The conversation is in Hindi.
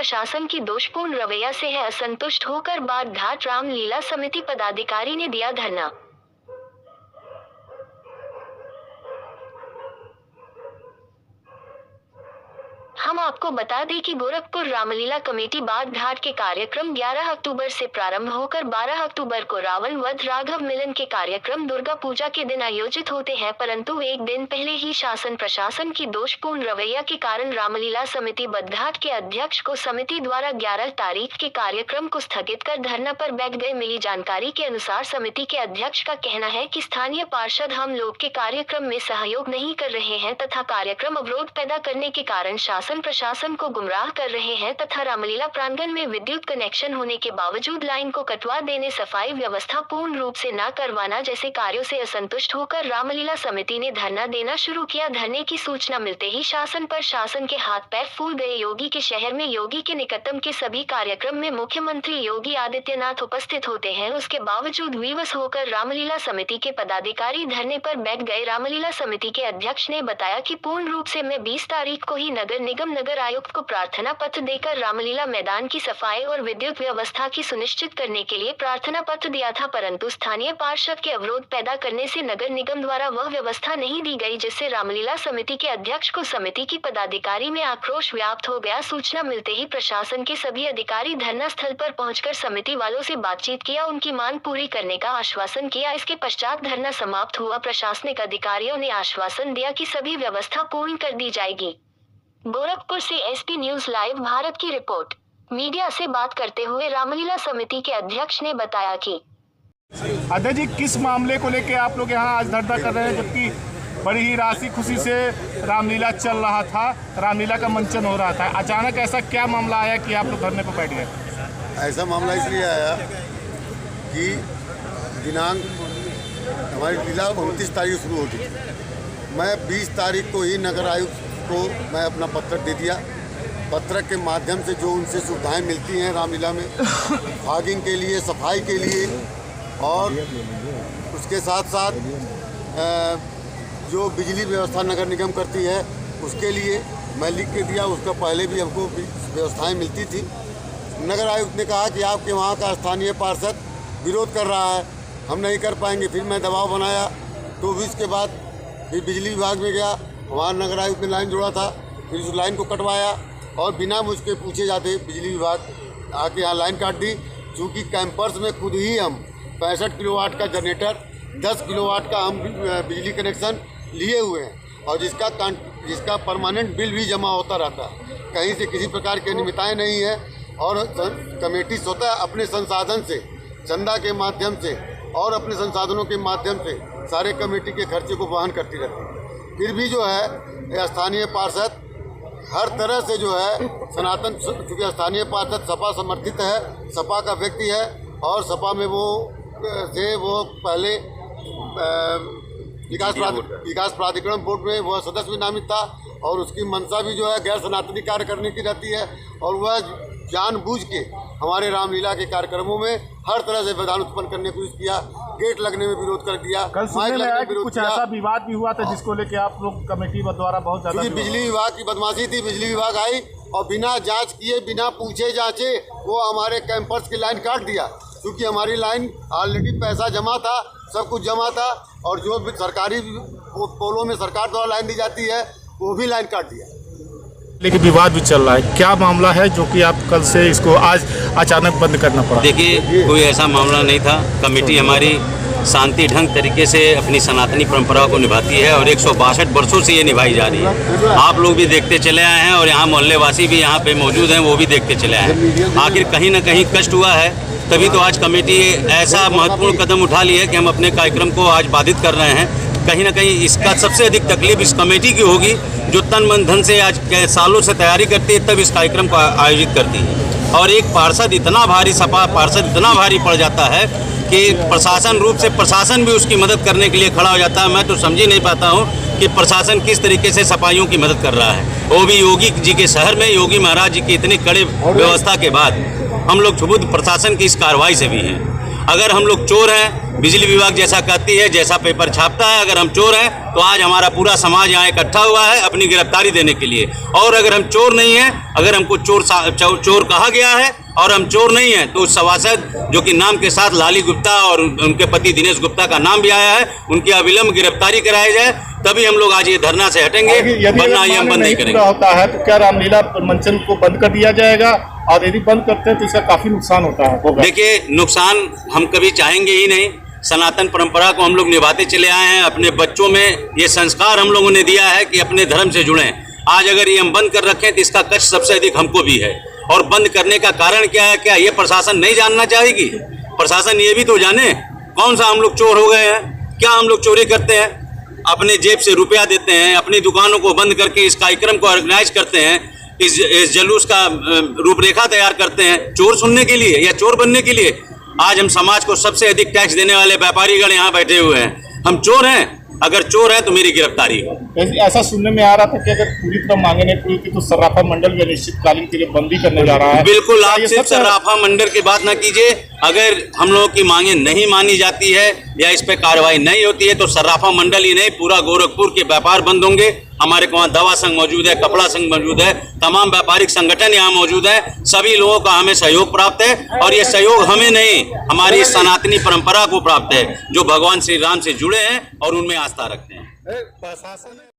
प्रशासन की दोषपूर्ण रवैया से है असंतुष्ट होकर बाढ़ घाट रामलीला समिति पदाधिकारी ने दिया धरना। हम आपको बता दें कि गोरखपुर रामलीला कमेटी बाढ़ घाट के कार्यक्रम 11 अक्टूबर से प्रारंभ होकर 12 अक्टूबर को रावण वध राघव मिलन के कार्यक्रम दुर्गा पूजा के दिन आयोजित होते हैं, परंतु एक दिन पहले ही शासन प्रशासन की दोषपूर्ण रवैया के कारण रामलीला समिति बद्धघाट के अध्यक्ष को समिति द्वारा 11 तारीख के कार्यक्रम को स्थगित कर धरना पर बैठ गए। मिली जानकारी के अनुसार समिति के अध्यक्ष का कहना है कि स्थानीय पार्षद हम लोग के कार्यक्रम में सहयोग नहीं कर रहे हैं तथा कार्यक्रम अवरोध पैदा करने के कारण शासन प्रशासन को गुमराह कर रहे हैं तथा रामलीला प्रांगण में विद्युत कनेक्शन होने के बावजूद लाइन को कटवा देने, सफाई व्यवस्था पूर्ण रूप से न करवाना जैसे कार्यों से असंतुष्ट होकर रामलीला समिति ने धरना देना शुरू किया। धरने की सूचना मिलते ही शासन प्रशासन के हाथ पैर फूल गए। योगी के शहर में योगी के निकटतम के सभी कार्यक्रम में मुख्यमंत्री योगी आदित्यनाथ उपस्थित होते हैं, उसके बावजूद विवश होकर रामलीला समिति के पदाधिकारी धरने पर बैठ गए। रामलीला समिति के अध्यक्ष ने बताया कि पूर्ण रूप से मैं 20 तारीख को ही नगर निगम नगर आयुक्त को प्रार्थना पत्र देकर रामलीला मैदान की सफाई और विद्युत व्यवस्था की सुनिश्चित करने के लिए प्रार्थना पत्र दिया था, परंतु स्थानीय पार्षद के अवरोध पैदा करने से नगर निगम द्वारा वह व्यवस्था नहीं दी गई, जिससे रामलीला समिति के अध्यक्ष को समिति की पदाधिकारी में आक्रोश व्याप्त हो गया। सूचना मिलते ही प्रशासन के सभी अधिकारी धरना स्थल पर पहुंचकर समिति वालों से बातचीत किया, उनकी मांग पूरी करने का आश्वासन किया। इसके पश्चात धरना समाप्त हुआ। प्रशासनिक अधिकारियों ने आश्वासन दिया कि सभी व्यवस्था पूर्ण कर दी जाएगी। गोरखपुर से एसपी न्यूज लाइव भारत की रिपोर्ट। मीडिया से बात करते हुए रामलीला समिति के अध्यक्ष ने बताया कि अध्यक्ष जी, किस मामले को लेकर आप लोग यहाँ आज धरना कर रहे हैं, जबकि बड़ी ही राशि खुशी से रामलीला चल रहा था, रामलीला का मंचन हो रहा था, अचानक ऐसा क्या मामला आया कि आप लोग धरने पर बैठ गए? ऐसा मामला इसलिए आया कि दिनांक हमारी लीला 29 तारीख शुरू होती थी। मैं 20 तारीख को ही नगर आयुक्त को मैं अपना पत्र दे दिया। पत्र के माध्यम से जो उनसे सुविधाएं मिलती हैं रामलीला में, फॉगिंग के लिए, सफाई के लिए और उसके साथ साथ जो बिजली व्यवस्था नगर निगम करती है उसके लिए मैं लिख के दिया। उसका पहले भी हमको व्यवस्थाएं मिलती थी। नगर आयुक्त ने कहा कि आपके वहाँ का स्थानीय पार्षद विरोध कर रहा है, हम नहीं कर पाएंगे। फिर मैं दबाव बनाया तो भी इसके बाद फिर बिजली विभाग में गया, वहाँ नगर आयुक्त ने लाइन जोड़ा था, फिर उस लाइन को कटवाया और बिना मुझके पूछे जाते बिजली विभाग आके यहाँ लाइन काट दी। चूँकि कैंपर्स में खुद ही हम 65 किलोवाट का जनरेटर, 10 किलोवाट का हम बिजली कनेक्शन लिए हुए हैं और जिसका परमानेंट बिल भी जमा होता रहता है। कहीं से किसी प्रकार की अनियमितताएँ नहीं है और कमेटी स्वतः अपने संसाधन से, चंदा के माध्यम से और अपने संसाधनों के माध्यम से सारे कमेटी के खर्चे को वहन करती रहती है। फिर भी जो है स्थानीय पार्षद हर तरह से जो है सनातन, चूँकि स्थानीय पार्षद सपा समर्थित है, सपा का व्यक्ति है और सपा में वो पहले विकास प्राधिकरण बोर्ड में वह सदस्य भी नामित था और उसकी मंशा भी जो है गैर सनातनी कार्य करने की रहती है और वह जानबूझ के हमारे रामलीला के कार्यक्रमों में हर तरह से विधान उत्पन्न करने की कोशिश किया। गेट लगने में विरोध कर दिया। कल सुनने में आया कि कुछ ऐसा विवाद भी हुआ था जिसको लेके आप लोग कमेटी द्वारा बहुत ज्यादा बिजली विभाग की बदमाशी थी। बिजली विभाग आई और बिना जांच किए, बिना पूछे जांचे वो हमारे कैंपर्स की लाइन काट दिया। क्योंकि हमारी लाइन ऑलरेडी पैसा जमा था, सब कुछ जमा था और जो भी सरकारी पोलों में सरकार द्वारा लाइन दी जाती है वो भी लाइन काट दिया। लेकिन विवाद भी चल रहा है, क्या मामला है जो कि आप कल से इसको आज अचानक बंद करना पड़ा? देखिए, कोई ऐसा मामला नहीं था। कमेटी हमारी शांति ढंग तरीके से अपनी सनातनी परंपरा को निभाती है और 162 वर्षों से ये निभाई जा रही है। आप लोग भी देखते चले आए हैं और यहाँ मोहल्लेवासी भी यहाँ पे मौजूद हैं, वो भी देखते चले आए हैं। आखिर कहीं ना कहीं कष्ट हुआ है, तभी तो आज कमेटी ऐसा महत्वपूर्ण कदम उठा ली है कि हम अपने कार्यक्रम को आज बाधित कर रहे हैं। कहीं ना कहीं इसका सबसे अधिक तकलीफ इस कमेटी की होगी जो तन मन धन से आज सालों से तैयारी करती है, तब इस कार्यक्रम को आयोजित करती है। और एक पार्षद इतना भारी, सपा पार्षद इतना भारी पड़ जाता है कि प्रशासन रूप से प्रशासन भी उसकी मदद करने के लिए खड़ा हो जाता है। मैं तो समझ ही नहीं पाता हूँ कि प्रशासन किस तरीके से सफाइयों की मदद कर रहा है, वो भी योगी जी के शहर में, योगी महाराज जी की इतनी कड़े व्यवस्था के बाद। हम लोग क्षुब्ध प्रशासन की इस कार्रवाई से भी हैं। अगर हम लोग चोर हैं, बिजली विभाग जैसा कहती है, जैसा पेपर छापता है। अगर हम चोर हैं तो आज हमारा पूरा समाज यहाँ इकट्ठा हुआ है अपनी गिरफ्तारी देने के लिए। और अगर हम चोर नहीं हैं, अगर हमको चोर कहा गया है और हम चोर नहीं हैं, तो उस सभासद जो कि नाम के साथ लाली गुप्ता और उनके पति दिनेश गुप्ता का नाम भी आया है, उनकी अविलंब गिरफ्तारी कराई जाए, तभी हम लोग आज ये धरना से हटेंगे, वरना ये हम बंद नहीं करेंगे। होता है तो क्या रामलीला मंचन को बंद कर दिया जाएगा? और यदि बंद करते हैं तो इसका काफी नुकसान होता है। देखिए, नुकसान हम कभी चाहेंगे ही नहीं। सनातन परंपरा को हम लोग निभाते चले आए हैं। अपने बच्चों में ये संस्कार हम लोगों ने दिया है कि अपने धर्म से जुड़ें। आज अगर ये हम बंद कर रखें तो इसका कष्ट सबसे अधिक हमको भी है। और बंद करने का कारण क्या है? क्या ये प्रशासन नहीं जानना चाहेगी? प्रशासन ये भी तो जाने कौन सा हम लोग चोर हो गए हैं, क्या हम लोग चोरी करते हैं, अपने जेब से रुपया देते हैं, अपनी दुकानों को बंद करके इस कार्यक्रम को ऑर्गेनाइज करते हैं, इस जुलूस का रूपरेखा तैयार करते हैं चोर सुनने के लिए या चोर बनने के लिए। आज हम समाज को सबसे अधिक टैक्स देने वाले व्यापारीगण यहाँ बैठे हुए हैं। हम चोर हैं? अगर चोर है तो मेरी गिरफ्तारी हो। ऐसा सुनने में आ रहा था कि अगर पूरी तरह मांगे नहीं पूरी की तो सर्राफा मंडल भी अनिश्चितकालीन के लिए बंदी करने जा रहा है। बिल्कुल, आप सिर्फ सर्राफा मंडल की बात ना कीजिए। अगर हम लोगों की मांगे नहीं मानी जाती है या इस पे कार्रवाई नहीं होती है तो सर्राफा मंडल ही नहीं, पूरा गोरखपुर के व्यापार बंद होंगे। हमारे वहाँ दवा संघ मौजूद है, कपड़ा संघ मौजूद है, तमाम व्यापारिक संगठन यहाँ मौजूद है। सभी लोगों का हमें सहयोग प्राप्त है और ये सहयोग हमें नहीं, हमारी सनातनी परंपरा को प्राप्त है, जो भगवान श्री राम से जुड़े हैं और उनमें आस्था रखते हैं।